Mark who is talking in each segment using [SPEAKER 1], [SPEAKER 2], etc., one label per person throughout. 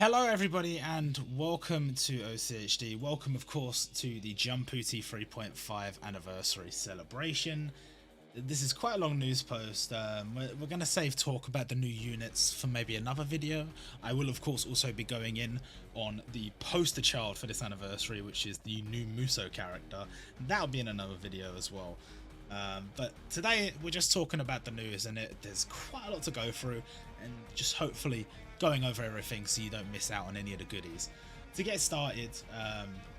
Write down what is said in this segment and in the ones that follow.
[SPEAKER 1] Hello everybody and welcome to OCHD. Welcome of course to the Jumputi 3.5 anniversary celebration. This is quite a long news post. We're going to save talk about the new units for maybe another video. I will of course also be going in on the poster child for this anniversary, which is the new Muso character. That'll be in another video as well. But today we're just talking about the news, and there's quite a lot to go through, and just hopefully going over everything so you don't miss out on any of the goodies. To get started,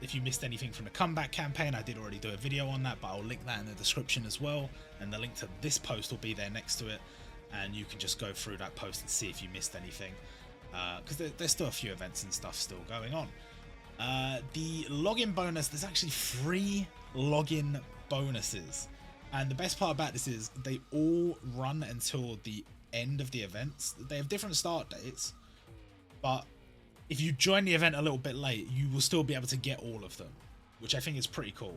[SPEAKER 1] if you missed anything from the comeback campaign, I did already do a video on that, but I'll link that in the description as well, and the link to this post will be there next to it, and you can just go through that post and see if you missed anything, because there's still a few events and stuff still going on. The login bonus, there's actually 3 login bonuses. And the best part about this is they all run until the end of the events. They have different start dates, but if you join the event a little bit late, you will still be able to get all of them, which I think is pretty cool.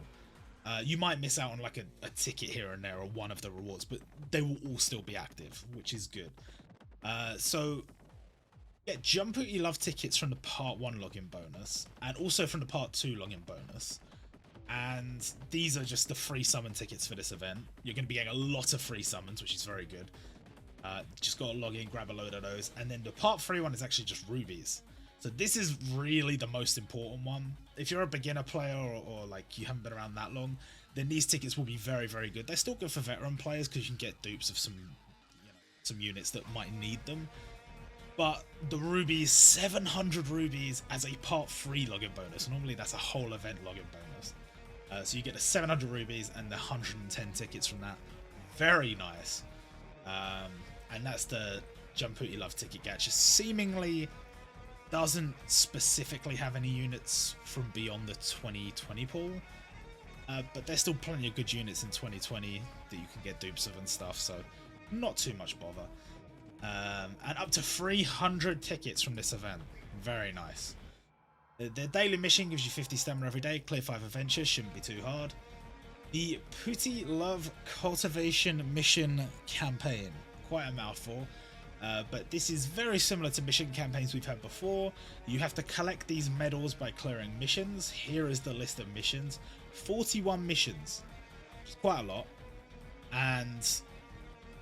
[SPEAKER 1] You might miss out on like a ticket here and there or one of the rewards, but they will all still be active, which is good. So get Jumputi Love tickets from the Part 1 login bonus, and also from the Part 2 login bonus. And these are just the free summon tickets for this event. You're going to be getting a lot of free summons, which is very good. Just got to log in, grab a load of those. And then the Part 3 one is actually just rubies. So this is really the most important one. If you're a beginner player or like you haven't been around that long, then these tickets will be very, very good. They're still good for veteran players because you can get dupes of some units that might need them. But the rubies, 700 rubies as a Part 3 login bonus. Normally that's a whole event login bonus. So you get the 700 rubies and the 110 tickets from that. Very nice. And that's the Jumputi Love ticket gacha. Seemingly doesn't specifically have any units from beyond the 2020 pool. But there's still plenty of good units in 2020 that you can get dupes of and stuff. So not too much bother. And up to 300 tickets from this event. Very nice. The daily mission gives you 50 stamina every day, clear 5 adventures, shouldn't be too hard. The Putti Love Cultivation Mission Campaign, quite a mouthful, but this is very similar to mission campaigns we've had before. You have to collect these medals by clearing missions. Here is the list of missions. 41 missions, which is quite a lot, and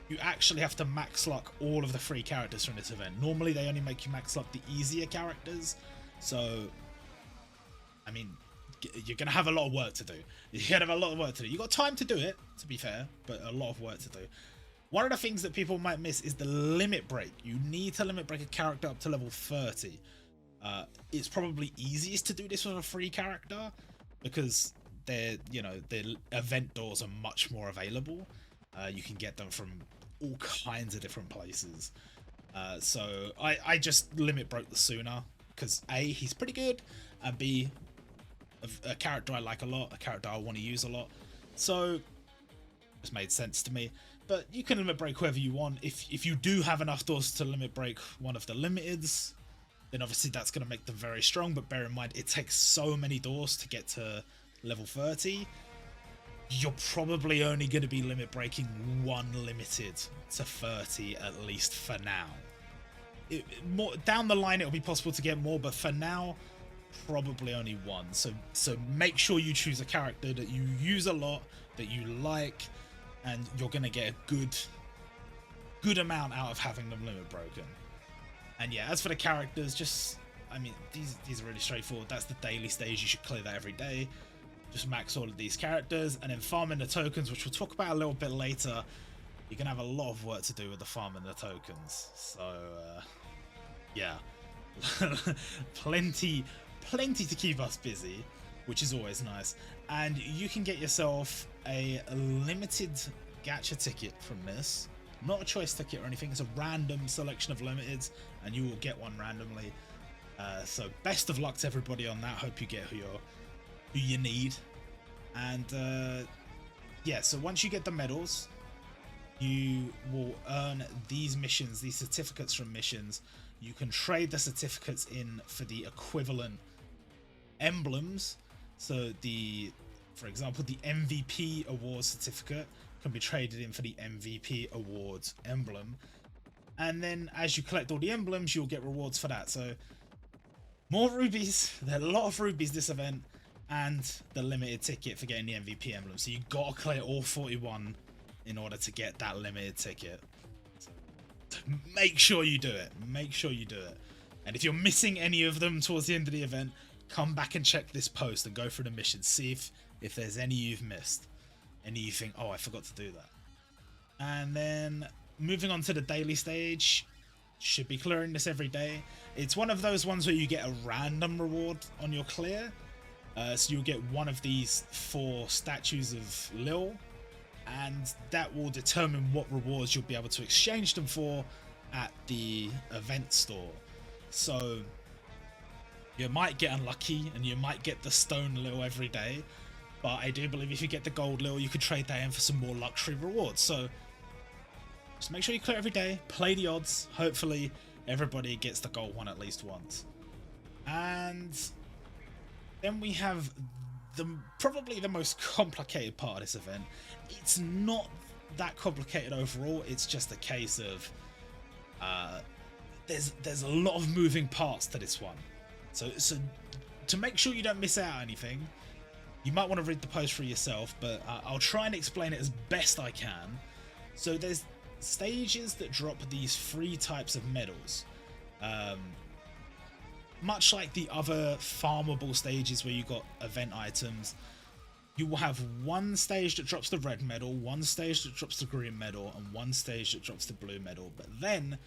[SPEAKER 1] you actually have to max luck all of the free characters from this event. Normally they only make you max luck the easier characters, so I mean, you're going to have a lot of work to do. You're going to have a lot of work to do. You've got time to do it, to be fair, but a lot of work to do. One of the things that people might miss is the limit break. You need to limit break a character up to level 30. It's probably easiest to do this with a free character because the event doors are much more available. You can get them from all kinds of different places. So I just limit broke the sooner because A, he's pretty good, and B, a character I like a lot, a character I want to use a lot, so it's made sense to me. But you can limit break whoever you want. If you do have enough doors to limit break one of the limiteds, then obviously that's going to make them very strong, but bear in mind it takes so many doors to get to level 30. You're probably only going to be limit breaking one limited to 30 at least for now. More down the line it'll be possible to get more, but for now probably only one. So make sure you choose a character that you use a lot, that you like, and you're gonna get a good amount out of having them limit broken. And yeah, as for the characters, I mean, these are really straightforward. That's the daily stage. You should clear that every day. Just max all of these characters, and then farming the tokens, which we'll talk about a little bit later. You're gonna have a lot of work to do with the farming the tokens. So yeah, plenty to keep us busy, which is always nice. And you can get yourself a limited gacha ticket from this. Not a choice ticket or anything, it's a random selection of limiteds, and you will get one randomly. So best of luck to everybody on that. Hope you get who you need. And yeah, so once you get the medals, you will earn these missions, these certificates from missions. You can trade the certificates in for the equivalent emblems. So for example, the MVP award certificate can be traded in for the MVP awards emblem, and then as you collect all the emblems, you'll get rewards for that. So More rubies. There are a lot of rubies this event, and the limited ticket for getting the MVP emblem. So you gotta clear all 41 in order to get that limited ticket. So make sure you do it. Make sure you do it. And if you're missing any of them towards the end of the event, come back and check this post and go through the mission. See if there's any you've missed. Any you think, oh, I forgot to do that. And then moving on to the daily stage. Should be clearing this every day. It's one of those ones where you get a random reward on your clear. So you'll get one of these 4 statues of Lil, and that will determine what rewards you'll be able to exchange them for at the event store. So you might get unlucky and you might get the stone Lil every day, but I do believe if you get the gold Lil, you could trade that in for some more luxury rewards. So just make sure you clear every day, play the odds. Hopefully everybody gets the gold one at least once. And then we have probably the most complicated part of this event. It's not that complicated overall, it's just a case of there's a lot of moving parts to this one. So to make sure you don't miss out on anything, you might want to read the post for yourself, but I'll try and explain it as best I can. So there's stages that drop these 3 types of medals. Much like the other farmable stages where you got event items, you will have one stage that drops the red medal, one stage that drops the green medal, and one stage that drops the blue medal. But then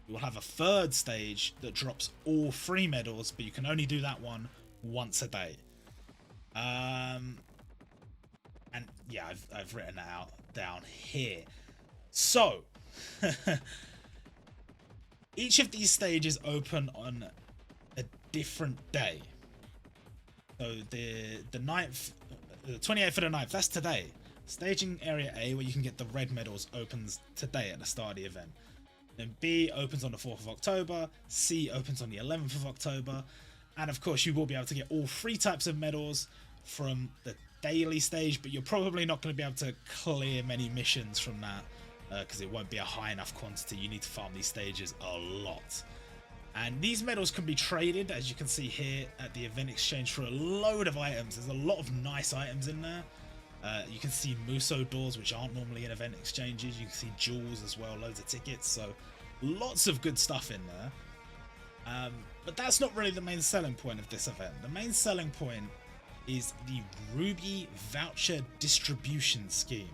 [SPEAKER 1] you will have a 3rd stage that drops all 3 medals, but you can only do that one once a day. And yeah, I've written that out down here. So each of these stages open on a different day. So the 9th, the 28th of the 9th, that's today. Staging area A, where you can get the red medals, opens today at the start of the event. Then B opens on the 4th of October, C opens on the 11th of October, and of course you will be able to get all 3 types of medals from the daily stage, but you're probably not going to be able to clear many missions from that because it won't be a high enough quantity. You need to farm these stages a lot. And these medals can be traded, as you can see here, at the event exchange for a load of items. There's a lot of nice items in there. You can see Muso doors, which aren't normally in event exchanges. You can see jewels as well, loads of tickets. So lots of good stuff in there. But that's not really the main selling point of this event. The main selling point is the Ruby Voucher Distribution Scheme.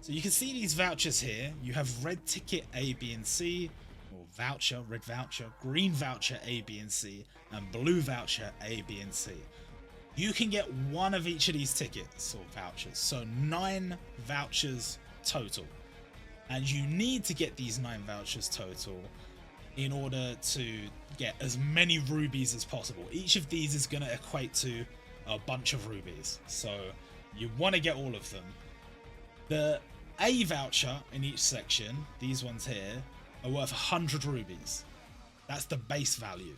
[SPEAKER 1] So you can see these vouchers here. You have red ticket A, B, and C, or voucher, red voucher, green voucher A, B, and C, and blue voucher A, B, and C. You can get one of each of these tickets or vouchers, so 9 vouchers total. And you need to get these 9 vouchers total in order to get as many rubies as possible. Each of these is going to equate to a bunch of rubies, so you want to get all of them. The A voucher in each section, these ones here, are worth 100 rubies. That's the base value.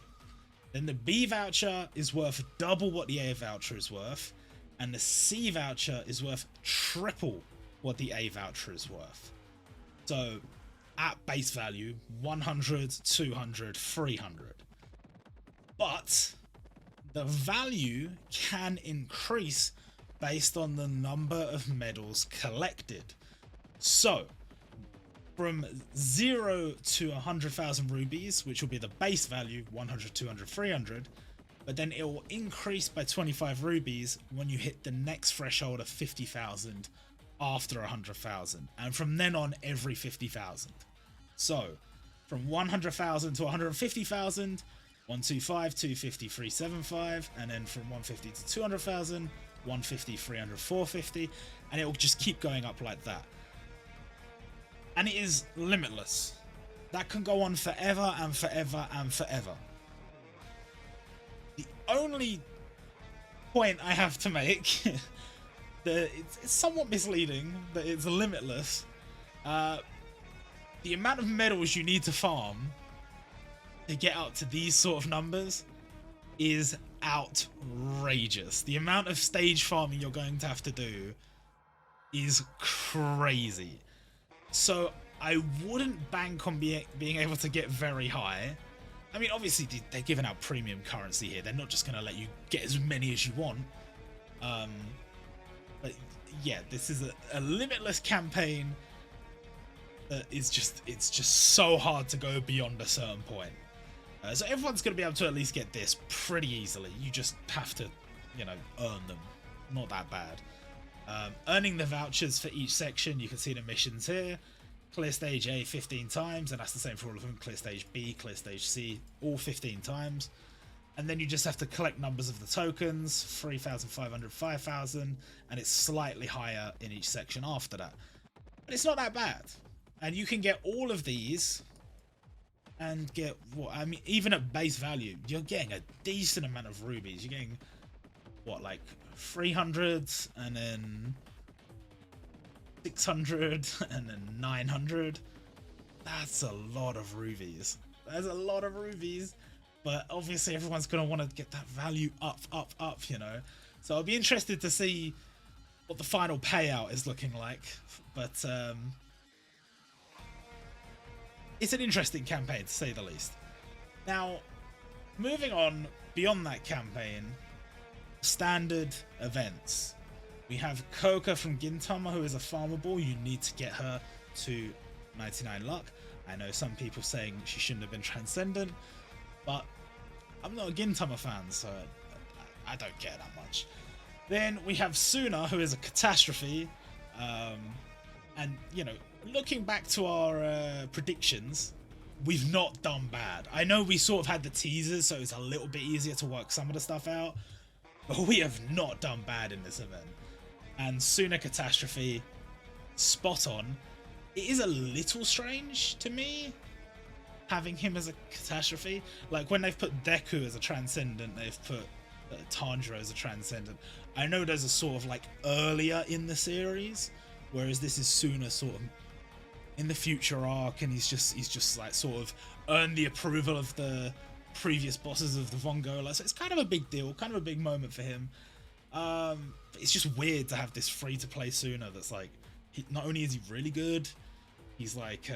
[SPEAKER 1] Then the B voucher is worth double what the A voucher is worth, and the C voucher is worth triple what the A voucher is worth. So at base value, 100, 200, 300. But the value can increase based on the number of medals collected. So from 0 to 100,000 rubies, which will be the base value, 100, 200, 300, but then it will increase by 25 rubies when you hit the next threshold of 50,000 after 100,000, and from then on every 50,000. So from 100,000 to 150,000, 125, 250, 375, and then from 150 to 200,000, 150, 300, 450, and it will just keep going up like that. And it is limitless. That can go on forever and forever and forever. The only point I have to make, that it's somewhat misleading that it's limitless. The amount of medals you need to farm to get up to these sort of numbers is outrageous. The amount of stage farming you're going to have to do is crazy. So I wouldn't bank on being able to get very high. I mean, obviously they're giving out premium currency here. They're not just going to let you get as many as you want. But yeah, this is a limitless campaign that is it's just so hard to go beyond a certain point. So everyone's going to be able to at least get this pretty easily. You just have to, you know, earn them. Not that bad. Earning the vouchers for each section, you can see the missions here. Clear stage A 15 times, and that's the same for all of them. Clear stage B, clear stage C, all 15 times. And then you just have to collect numbers of the tokens, 3,500, 5,000, and it's slightly higher in each section after that. But it's not that bad. And you can get all of these and get, what, I mean, even at base value, you're getting a decent amount of rubies. You're getting, what, like 300, and then 600, and then 900. That's a lot of rubies. That's a lot of rubies. But obviously everyone's going to want to get that value up, you know. So I'll be interested to see what the final payout is looking like. But it's an interesting campaign, to say the least. Now, moving on beyond that campaign, standard events. We have Koka from Gintama, who is a farmable. You need to get her to 99 luck. I know some people saying she shouldn't have been transcendent, but I'm not a Gintama fan, so I don't care that much. Then we have Suna, who is a catastrophe. And, you know, looking back to our predictions, we've not done bad. I know we sort of had the teasers, so it's a little bit easier to work some of the stuff out, but we have not done bad in this event. And Suna catastrophe, spot on. It is a little strange to me having him as a catastrophe. Like when they've put Deku as a transcendent, they've put Tanjiro as a transcendent. I know those are sort of like earlier in the series, whereas this is Suna sort of in the future arc, and he's just like sort of earned the approval of the previous bosses of the Vongola. So it's kind of a big deal, kind of a big moment for him. It's just weird to have this free-to-play Suna that's like, not only is he really good, he's like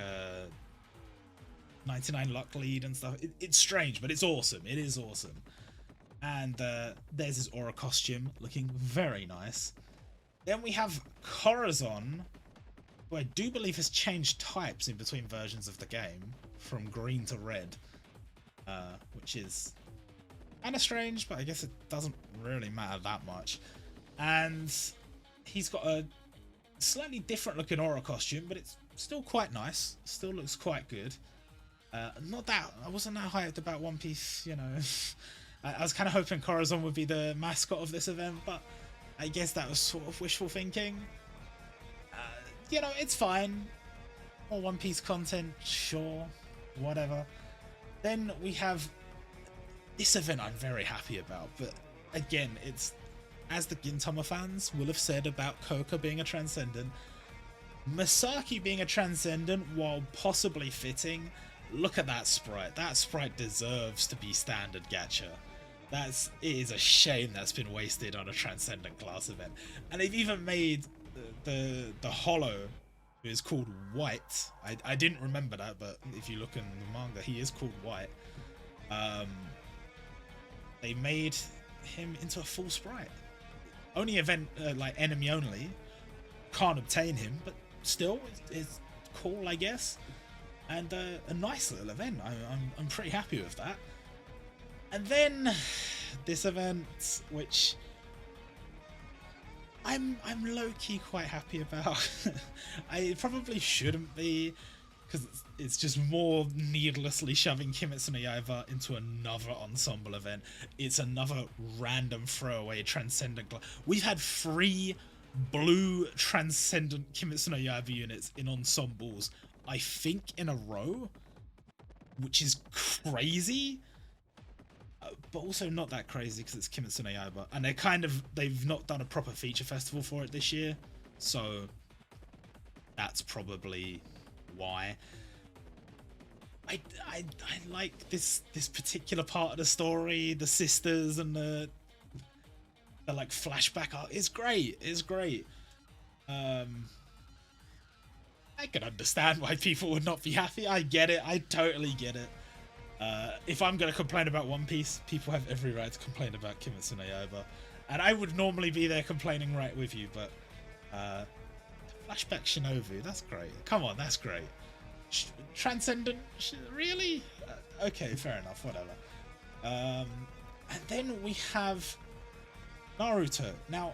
[SPEAKER 1] 99 luck lead and stuff. It's strange, but it's awesome. It is awesome. And there's his aura costume, looking very nice. Then we have Corazon, who I do believe has changed types in between versions of the game, from green to red, which is kind of strange, but I guess it doesn't really matter that much. And he's got a slightly different looking aura costume, but it's still quite nice. Still looks quite good. Not that I wasn't that hyped about One Piece, you know. I was kind of hoping Corazon would be the mascot of this event, but I guess that was sort of wishful thinking. You know, it's fine. More One Piece content, sure, whatever. Then we have this event I'm very happy about, but again, it's, as the Gintama fans will have said about Koka being a transcendent, Masaki being a transcendent, while possibly fitting, look at that sprite. That sprite deserves to be standard gacha. It is a shame that's been wasted on a transcendent class event. And they've even made the Hollow, who is called White. I didn't remember that, but if you look in the manga, he is called White. They made him into a full sprite. Only event, like enemy only. Can't obtain him, but still, it's cool, I guess. And a nice little event. I'm pretty happy with that. And then this event, which I'm low-key quite happy about. I probably shouldn't be, because it's just more needlessly shoving Kimetsu no Yaiba into another ensemble event. It's another random throwaway transcendent. We've had 3 blue transcendent Kimetsu no Yaiba units in ensembles, I think, in a row, which is crazy. But also not that crazy because it's Kimetsu no Yaiba, and they've not done a proper feature festival for it this year, so that's probably why. I like this particular part of the story, the sisters and the like flashback art is great. It's great. I can understand why people would not be happy. I get it. I totally get it. If I'm going to complain about One Piece, people have every right to complain about Kimetsu no Yaiba. And I would normally be there complaining right with you, but Flashback Shinobu, that's great. Come on, that's great. Transcendent, really? Okay, fair enough, whatever. And then we have Naruto. Now,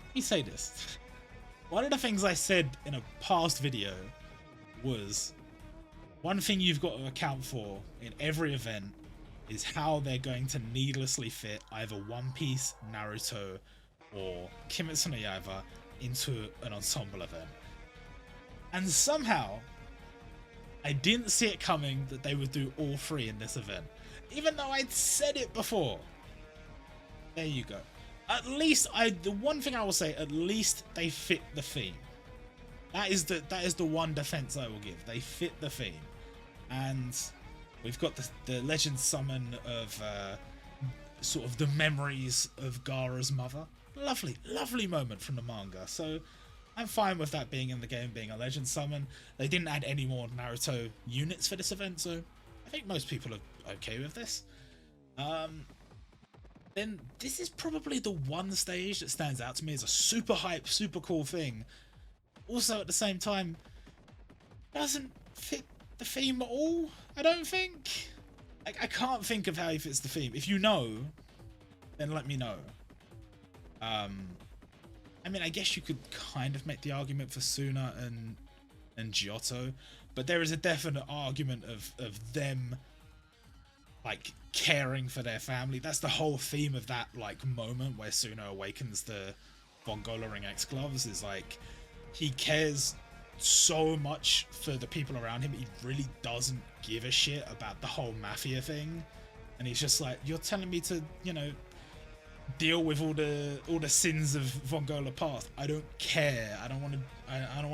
[SPEAKER 1] let me say this. One of the things I said in a past video was one thing you've got to account for in every event is how they're going to needlessly fit either One Piece, Naruto, or Kimetsu no Yaiba into an ensemble event. And somehow, I didn't see it coming that they would do all three in this event. Even though I'd said it before. There you go. At least, the one thing I will say, at least they fit the theme. That is the one defense I will give. They fit the theme. And we've got the legend summon of sort of the memories of Gaara's mother. Lovely, lovely moment from the manga. So I'm fine with that being in the game, being a legend summon. They didn't add any more Naruto units for this event, so I think most people are okay with this. Then this is probably the one stage that stands out to me as a super hype, super cool thing. Also, at the same time, doesn't fit the theme at all, I don't think. I can't think of how he fits the theme. If you know, then let me know. I mean, I guess you could kind of make the argument for Suna and Giotto, but there is a definite argument of them like caring for their family. That's the whole theme of that like moment where Suna awakens the Von Ring X gloves, is like he cares so much for the people around him. He really doesn't give a shit about the whole mafia thing, and he's just like, you're telling me to, you know, deal with all the sins of Von past. I don't care. I don't want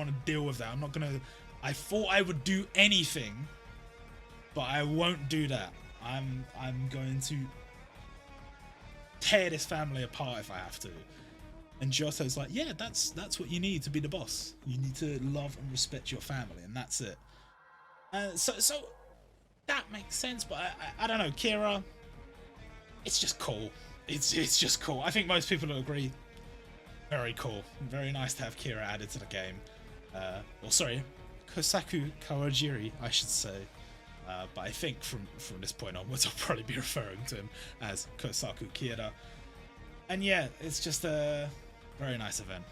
[SPEAKER 1] to deal with that. I'm not gonna. I thought I would do anything, but I won't do that. I'm going to tear this family apart if I have to. And Giotto's like, yeah, that's what you need to be the boss. You need to love and respect your family, and that's it. So that makes sense, but I don't know, Kira, it's just cool. It's just cool. I think most people will agree. Very cool. Very nice to have Kira added to the game. Well, sorry, Kosaku Kawajiri, I should say. But I think from this point onwards, I'll probably be referring to him as Kosaku Kira. And yeah, it's just a very nice event.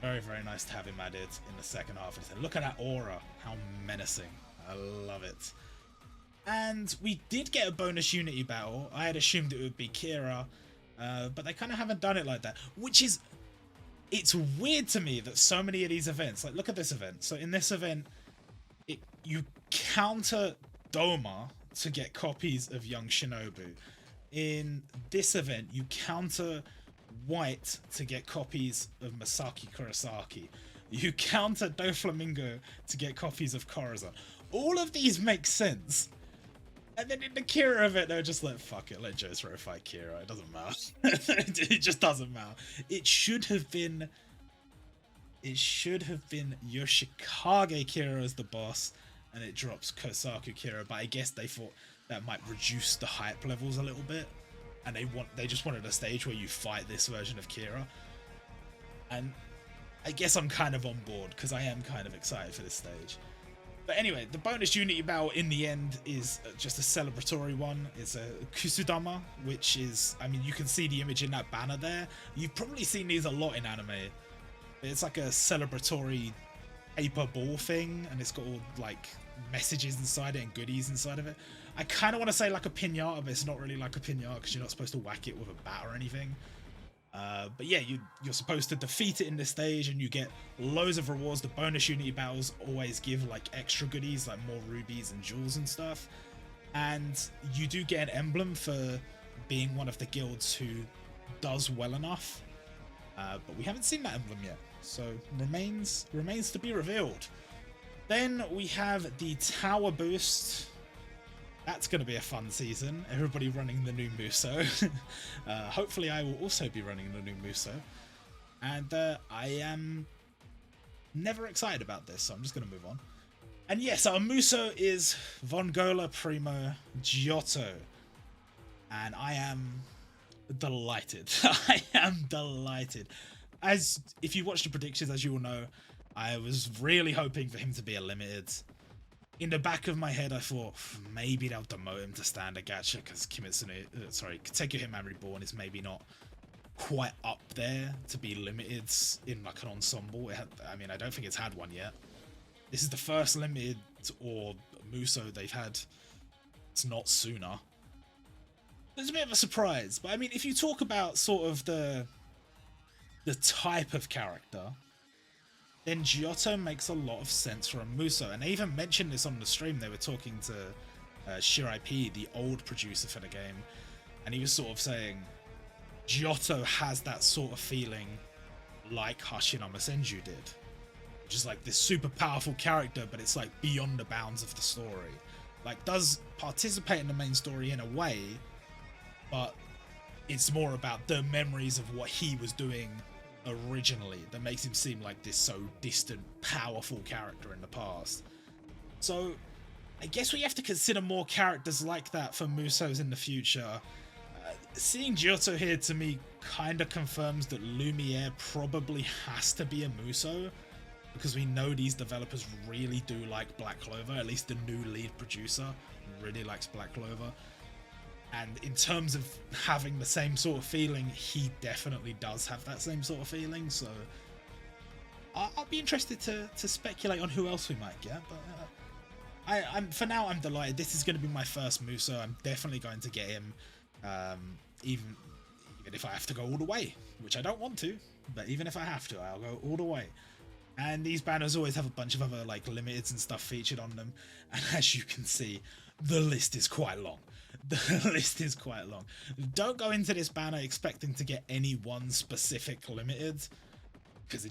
[SPEAKER 1] Very, very nice to have him added in the second half of it. Look at that aura. How menacing. I love it. And we did get a bonus Unity battle. I had assumed it would be Kira, but they kind of haven't done it like that. Which is... It's weird to me that so many of these events... Like, look at this event. So in this event, you counter Doma to get copies of Young Shinobu. In this event, you counter White to get copies of Masaki Kurosaki. You counter Doflamingo to get copies of Corazon. All of these make sense. And then in the Kira event, they're just like, fuck it, let Jotaro fight Kira. It doesn't matter. It just doesn't matter. It should have been Yoshikage Kira as the boss, and it drops Kosaku Kira, but I guess they thought that might reduce the hype levels a little bit, and they just wanted a stage where you fight this version of Kira. And I guess I'm kind of on board, because I am kind of excited for this stage. But anyway, the bonus Unity battle in the end is just a celebratory one. It's a Kusudama, which is, I mean, you can see the image in that banner there. You've probably seen these a lot in anime. It's like a celebratory paper ball thing, and it's got all like messages inside it and goodies inside of it. I kind of want to say like a piñata, but it's not really like a piñata because you're not supposed to whack it with a bat or anything. But yeah, you're supposed to defeat it in this stage, and you get loads of rewards. The bonus Unity battles always give like extra goodies, like more rubies and jewels and stuff. And you do get an emblem for being one of the guilds who does well enough. But we haven't seen that emblem yet, so remains to be revealed. Then we have the tower boost. That's going to be a fun season. Everybody running the new Muso. Hopefully I will also be running the new Muso. And I am never excited about this, so I'm just going to move on. And yes, our Muso is Vongola Primo Giotto. And I am delighted. I am delighted. As if you watched the predictions, as you all know, I was really hoping for him to be a limited. In the back of my head, I thought maybe they'll demote him to standard gacha because Katekyo Hitman Reborn is maybe not quite up there to be limited in like an ensemble. I mean, I don't think it's had one yet. This is the first limited or Muso they've had. It's not sooner. It's a bit of a surprise, but I mean, if you talk about sort of the type of character, then Giotto makes a lot of sense for a Muso. And they even mentioned this on the stream. They were talking to Shirai P, the old producer for the game, and he was sort of saying Giotto has that sort of feeling like Hashinama Senju did, which is like this super powerful character, but it's like beyond the bounds of the story. Like, does participate in the main story in a way, but it's more about the memories of what he was doing originally that makes him seem like this so distant, powerful character in the past. So I guess we have to consider more characters like that for Musos in the future. Seeing Giotto here to me kind of confirms that Lumiere probably has to be a Muso, because we know these developers really do like Black Clover. At least the new lead producer really likes Black Clover. And in terms of having the same sort of feeling, he definitely does have that same sort of feeling. So I'll be interested to speculate on who else we might get. But I'm for now, I'm delighted. This is going to be my first Muso. I'm definitely going to get him, even if I have to go all the way, which I don't want to. But even if I have to, I'll go all the way. And these banners always have a bunch of other like limiteds and stuff featured on them. And as you can see, the list is quite long. The list is quite long. Don't go into this banner expecting to get any one specific limited, because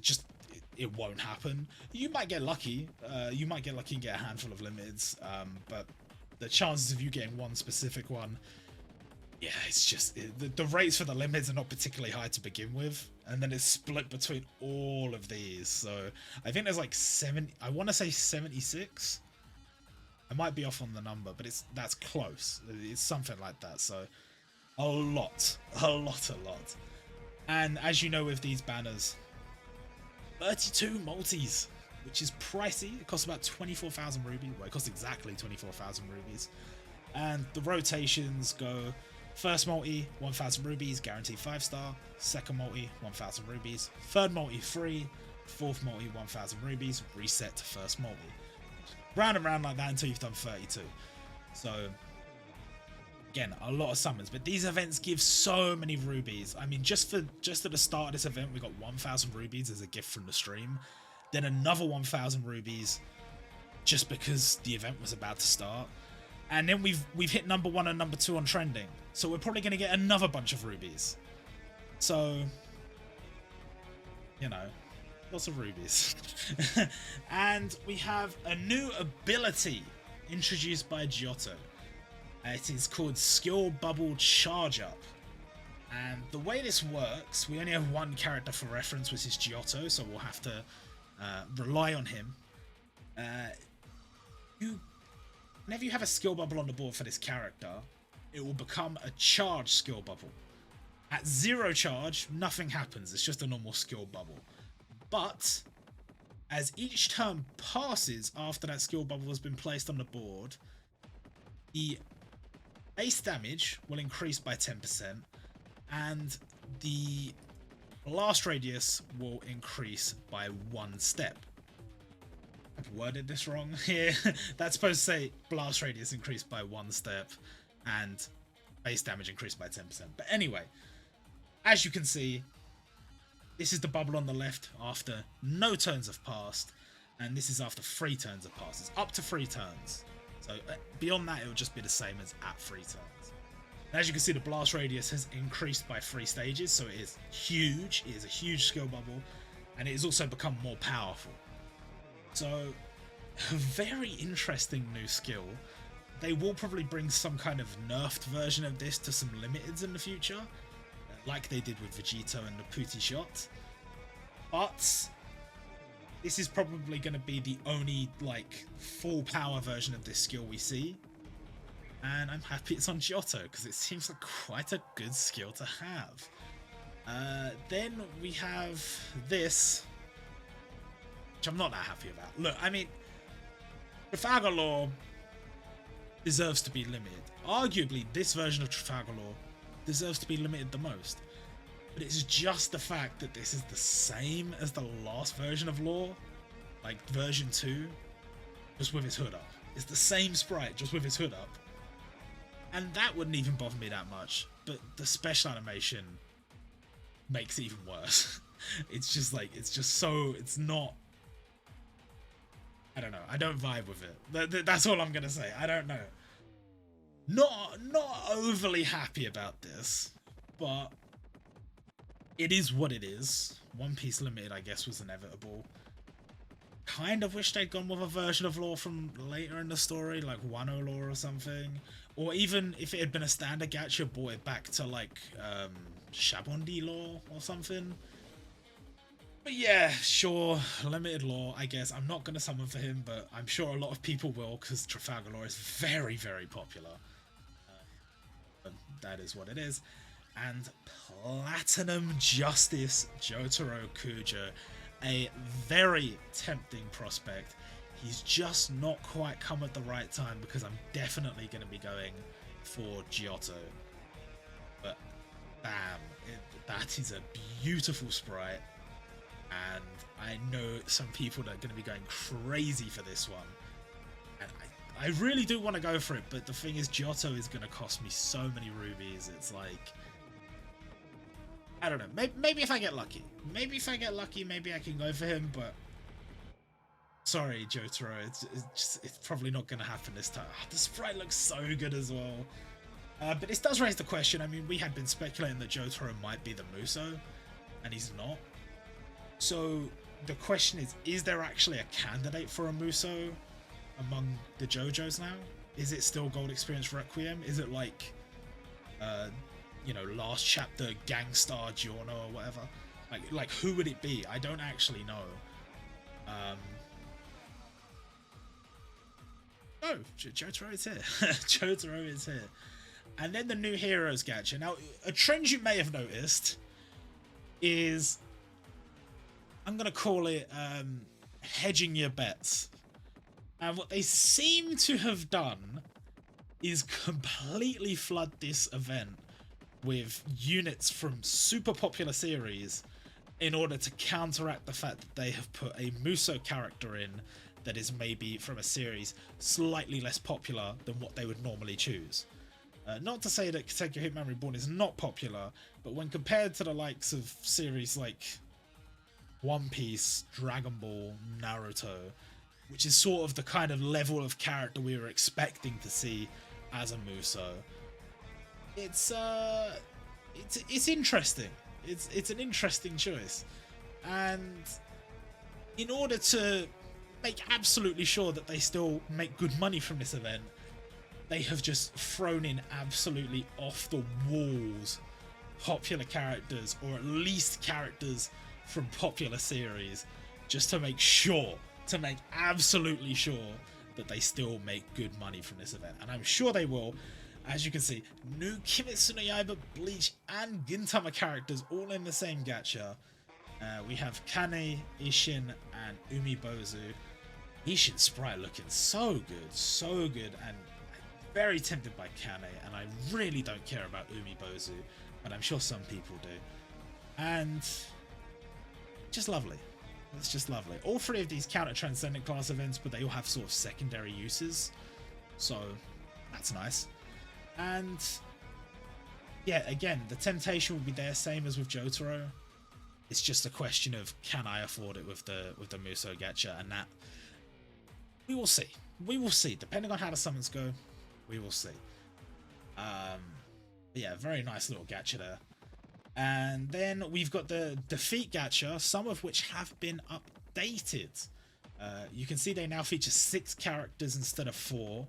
[SPEAKER 1] it won't happen. You might get lucky. You might get lucky and get a handful of limiteds, but the chances of you getting one specific one, yeah, it's just the rates for the limiteds are not particularly high to begin with, and then it's split between all of these. So I think there's like 70. I want to say 76. I might be off on the number, but that's close. It's something like that. So a lot. And as you know, with these banners, 32 multis, which is pricey. It costs about 24,000 rubies. Well, it costs exactly 24,000 rubies. And the rotations go: first multi, 1,000 rubies, guaranteed 5-star. Second multi, 1,000 rubies. Third multi, free. Fourth multi, 1,000 rubies. Reset to first multi. Round and round like that until you've done 32. So again, a lot of summons, but these events give so many rubies. I mean, just at the start of this event, we got 1,000 rubies as a gift from the stream, then another 1,000 rubies just because the event was about to start, and then we've hit number 1 and number 2 on trending, so we're probably going to get another bunch of rubies. So, you know, lots of rubies. And we have a new ability introduced by Giotto. It is called Skill Bubble Charge Up. And the way this works, we only have one character for reference, which is Giotto, so we'll have to rely on him. Whenever you have a skill bubble on the board for this character, it will become a charge skill bubble. At 0 charge, nothing happens, it's just a normal skill bubble. But as each turn passes after that skill bubble has been placed on the board, the base damage will increase by 10%, and the blast radius will increase by 1 step. I've worded this wrong here. That's supposed to say blast radius increased by 1 step and base damage increased by 10%. But anyway, as you can see, this is the bubble on the left after no turns have passed, and this is after 3 turns have passed. It's up to 3 turns. So beyond that, it will just be the same as at 3 turns. And as you can see, the blast radius has increased by 3 stages, so it is huge. It is a huge skill bubble, and it has also become more powerful. So, a very interesting new skill. They will probably bring some kind of nerfed version of this to some limiteds in the future, like they did with Vegito and the Pooty Shot. But this is probably going to be the only like full power version of this skill we see, and I'm happy it's on Giotto because it seems like quite a good skill to have. Then we have this, which I'm not that happy about. Look, I mean, Trafalgar Law deserves to be limited. Arguably, this version of Trafalgar Law deserves to be limited the most. But it's just the fact that this is the same as the last version of Law, like version 2, just with his hood up. It's the same sprite, just with his hood up. And that wouldn't even bother me that much, but the special animation makes it even worse. It's just like, it's just so, it's not, I don't know, I don't vibe with it. That's all I'm gonna say, I don't know. Not overly happy about this, but it is what it is. One Piece Limited, I guess, was inevitable. Kind of wish they'd gone with a version of Law from later in the story, like Wano Law or something. Or even if it had been a standard gacha, brought it back to like Shabondi Law or something. But yeah, sure, limited Law, I guess. I'm not going to summon for him, but I'm sure a lot of people will because Trafalgar Law is very, very popular. But that is what it is. And Platinum Justice Jotaro Kujo, a very tempting prospect. He's just not quite come at the right time because I'm definitely going to be going for Giotto. But bam, that is a beautiful sprite. And I know some people that are going to be going crazy for this one. And I really do want to go for it, but the thing is, Giotto is going to cost me so many rubies. It's like, I don't know. Maybe if I get lucky. Maybe if I get lucky, maybe I can go for him, but sorry, Jotaro, it's probably not going to happen this time. Oh, the sprite looks so good as well. But this does raise the question. I mean, we had been speculating that Jotaro might be the Muso, and he's not. So the question is there actually a candidate for a Muso among the JoJos now? Is it still Gold Experience Requiem? Is it like, you know, last chapter Gangstar Giorno or whatever? Like who would it be? I don't actually know. Oh, Jotaro is here. Jotaro is here. And then the new Heroes gacha. Now, a trend you may have noticed is, I'm going to call it hedging your bets. And what they seem to have done is completely flood this event with units from super popular series in order to counteract the fact that they have put a Muso character in that is maybe from a series slightly less popular than what they would normally choose. Not to say that Katekyo Hitman Reborn is not popular, but when compared to the likes of series like One Piece, Dragon Ball, Naruto, which is sort of the kind of level of character we were expecting to see as a Muso, it's interesting. It's an interesting choice, and in order to make absolutely sure that they still make good money from this event, they have just thrown in absolutely off the walls popular characters, or at least characters from popular series, just to make absolutely sure that they still make good money from this event. And I'm sure they will. As you can see, new Kimetsu no Yaiba, Bleach and Gintama characters all in the same gacha. We have Kane, Ishin and Umibozu. Ishin's sprite looking so good, and I'm very tempted by Kane, and I really don't care about Umibozu, but I'm sure some people do. And just lovely. It's just lovely. All three of these counter Transcendent class events, but they all have sort of secondary uses, so that's nice. And yeah, again, the temptation will be there, same as with Jotaro. It's just a question of, can I afford it with the Muso gacha, and that we will see. We will see, depending on how the summons go. We will see. Yeah, very nice little gacha there. And then we've got the defeat gacha, some of which have been updated. You can see they now feature 6 characters instead of 4.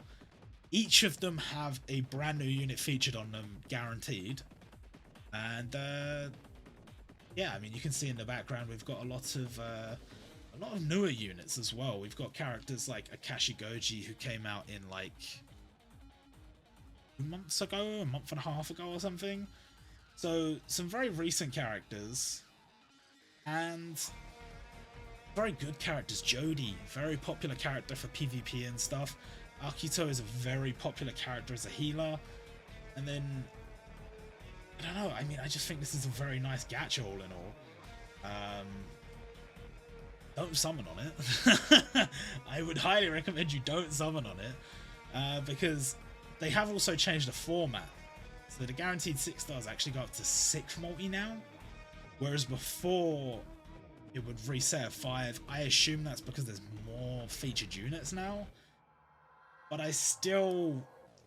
[SPEAKER 1] Each of them have a brand new unit featured on them, guaranteed. And yeah, I mean, you can see in the background we've got a lot of a lot of newer units as well. We've got characters like Akashi Goji, who came out in like 2 months ago, a month and a half ago or something. So some very recent characters and very good characters. Jody, very popular character for PvP and stuff. Akito is a very popular character as a healer. And then, I don't know, I mean, I just think this is a very nice gacha all in all. Don't summon on it. I would highly recommend you don't summon on it, because they have also changed the format. So the guaranteed 6 stars actually go up to 6 multi now, whereas before it would reset at 5. I assume that's because there's more featured units now, but I still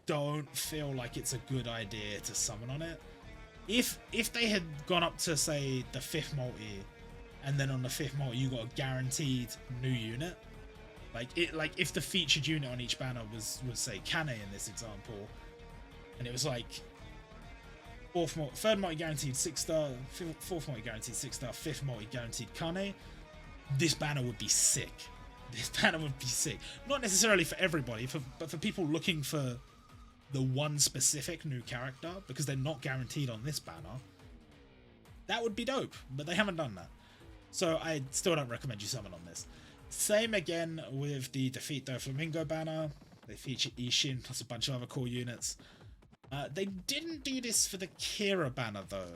[SPEAKER 1] don't feel like it's a good idea to summon on it. If they had gone up to, say, the 5th multi, and then on the 5th multi you got a guaranteed new unit, like if the featured unit on each banner was say Kane in this example, and it was like 3rd multi guaranteed 6 star, 4th multi guaranteed 6 star, 5th multi guaranteed Kane, this banner would be sick. This banner would be sick. Not necessarily for everybody, but for people looking for the one specific new character, because they're not guaranteed on this banner. That would be dope, but they haven't done that. So I still don't recommend you summon on this. Same again with the Defeat Doflamingo banner. They feature Ishin plus a bunch of other cool units. They didn't do this for the Kira banner though.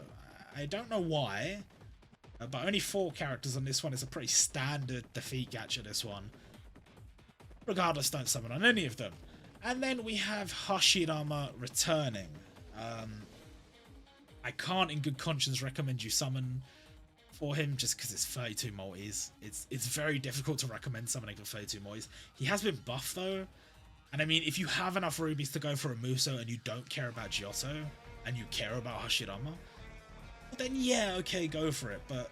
[SPEAKER 1] I don't know why, but only 4 characters on this one. It's a pretty standard defeat gacha, this one. Regardless, don't summon on any of them. And then we have Hashirama returning. I can't in good conscience recommend you summon for him just because it's 32 multis. It's very difficult to recommend summoning for 32 multis. He has been buffed though. And I mean, if you have enough rubies to go for a Muso and you don't care about Giotto and you care about Hashirama, then yeah, okay, go for it. But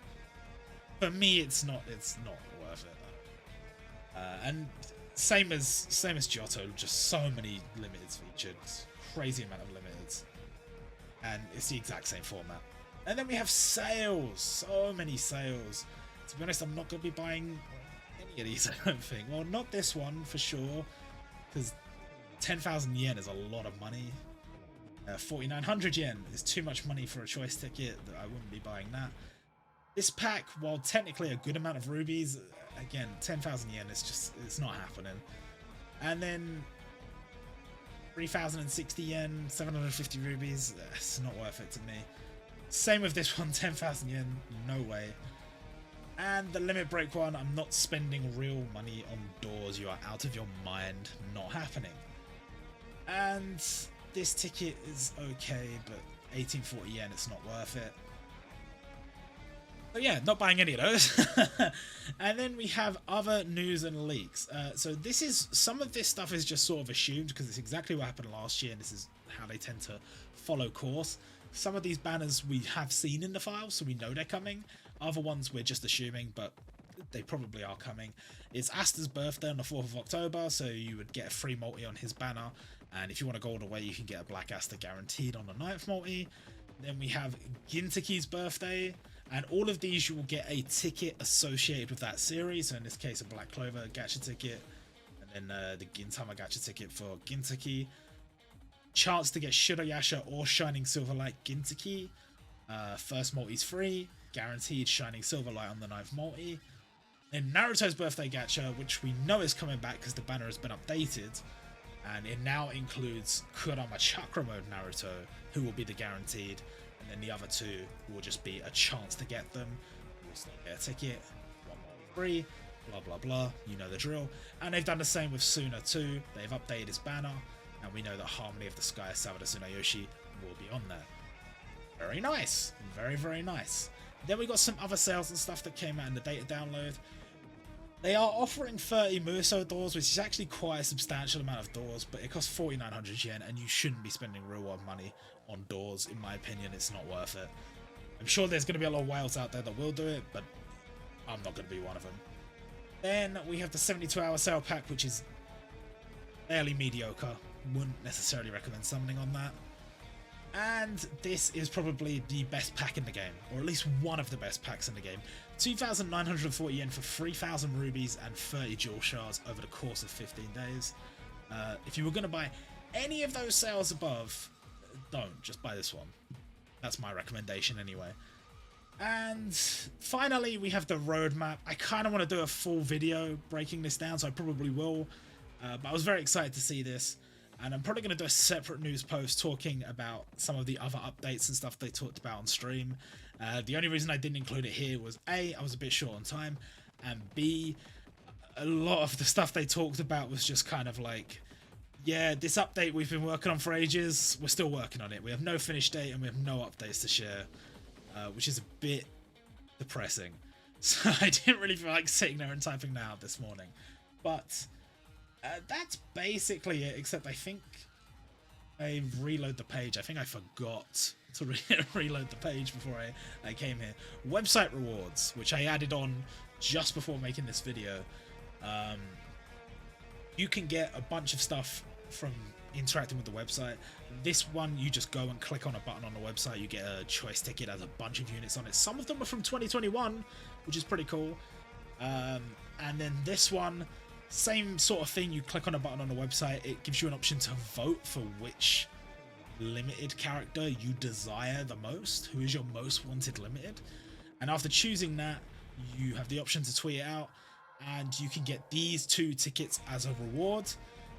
[SPEAKER 1] for me, it's not worth it. And same as Giotto, just so many limiteds featured, crazy amount of limiteds, and it's the exact same format. And then we have sales, so many sales. To be honest, I'm not going to be buying any of these, I don't think. Well, not this one for sure, because 10,000 yen is a lot of money. 4,900 yen is too much money for a choice ticket. I wouldn't be buying that. This pack, while technically a good amount of rubies, again, 10,000 yen is just, it's not happening. And then 3,060 yen, 750 rubies, it's not worth it to me. Same with this one, 10,000 yen, no way. And the limit break one, I'm not spending real money on doors. You are out of your mind, not happening. And this ticket is okay, but 1840 yen, it's not worth it. So yeah, not buying any of those. And then we have other news and leaks. So this is, some of this stuff is just sort of assumed because it's exactly what happened last year, and this is how they tend to follow course. Some of these banners we have seen in the file, so we know they're coming. Other ones we're just assuming, but they probably are coming. It's Asta's birthday on the 4th of October, so you would get a free multi on his banner. And if you want to go all the way, you can get a Black Asta guaranteed on the 9th multi. Then we have Gintaki's birthday. And all of these you will get a ticket associated with that series. So in this case, a Black Clover gacha ticket. And then the Gintama gacha ticket for Gintaki. Chance to get Shirayasha or Shining Silverlight Gintaki. First multi's free. Guaranteed Shining Silverlight on the 9th multi. Then Naruto's birthday gacha, which we know is coming back because the banner has been updated. And it now includes Kurama Chakra Mode Naruto, who will be the guaranteed. And then the other 2 will just be a chance to get them. You'll still get a ticket, 1 more free, blah blah blah, you know the drill. And they've done the same with Suna too. They've updated his banner, and we know that Harmony of the Sky Sawada Tsunayoshi will be on there. Very nice, very very nice. Then we got some other sales and stuff that came out in the data download. They are offering 30 Muso doors, which is actually quite a substantial amount of doors, but it costs 4,900 yen, and you shouldn't be spending real world money on doors. In my opinion, it's not worth it. I'm sure there's going to be a lot of whales out there that will do it, but I'm not going to be one of them. Then we have the 72-hour sale pack, which is fairly mediocre. Wouldn't necessarily recommend summoning on that. And this is probably the best pack in the game, or at least one of the best packs in the game. 2,940 yen for 3,000 rubies and 30 jewel shards over the course of 15 days. If you were going to buy any of those sales above, don't. Just buy this one. That's my recommendation anyway. And finally, we have the roadmap. I kind of want to do a full video breaking this down, so I probably will. But I was very excited to see this. And I'm probably going to do a separate news post talking about some of the other updates and stuff they talked about on stream. The only reason I didn't include it here was A, I was a bit short on time, and B, a lot of the stuff they talked about was just kind of like, yeah, this update we've been working on for ages, we're still working on it. We have no finish date and we have no updates to share, which is a bit depressing. So I didn't really feel like sitting there and typing that out this morning. But that's basically it, except I think I reload the page. I think I forgot to reload the page before I came here. Website rewards, which I added on just before making this video. You can get a bunch of stuff from interacting with the website. This one, you just go and click on a button on the website. You get a choice ticket, has a bunch of units on it. Some of them are from 2021, which is pretty cool. And then this one, same sort of thing. You click on a button on the website, it gives you an option to vote for which limited character you desire the most, who is your most wanted limited. And after choosing that, you have the option to tweet it out, and you can get these 2 tickets as a reward.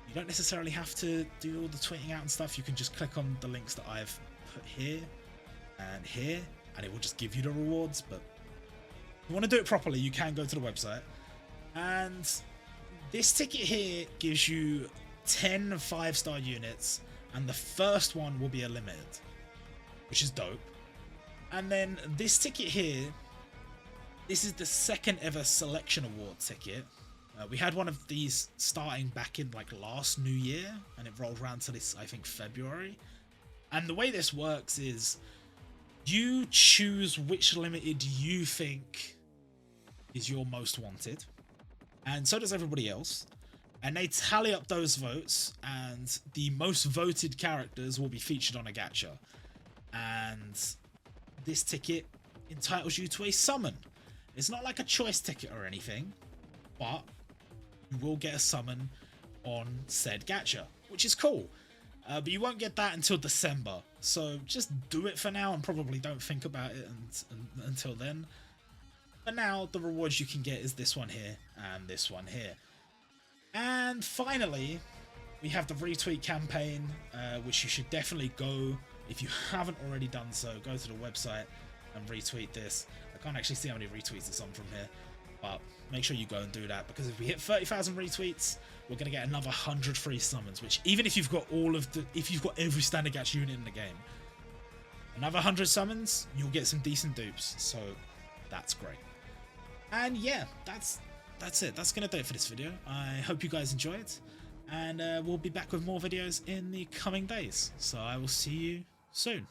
[SPEAKER 1] You don't necessarily have to do all the tweeting out and stuff. You can just click on the links that I've put here, and it will just give you the rewards. But if you want to do it properly, you can go to the website. And this ticket here gives you 10 5-star units, and the first one will be a limited, which is dope. And then this ticket here, this is the second ever selection award ticket. We had one of these starting back in like last New Year, and it rolled around to this, I think, February. And the way this works is you choose which limited you think is your most wanted, and so does everybody else. And they tally up those votes, and the most voted characters will be featured on a gacha. And this ticket entitles you to a summon. It's not like a choice ticket or anything, but you will get a summon on said gacha, which is cool. But you won't get that until December, so just do it for now and probably don't think about it until then. But now the rewards you can get is this one here and this one here. And finally, we have the retweet campaign, which you should definitely go, if you haven't already done so, go to the website and retweet this. I can't actually see how many retweets it's on from here, but make sure you go and do that, because if we hit 30,000 retweets, we're going to get another 100 free summons, which even if you've got if you've got every standard gacha unit in the game, another 100 summons, you'll get some decent dupes, so that's great. And yeah, that's it. That's going to do it for this video. I hope you guys enjoyed, and we'll be back with more videos in the coming days, so I will see you soon.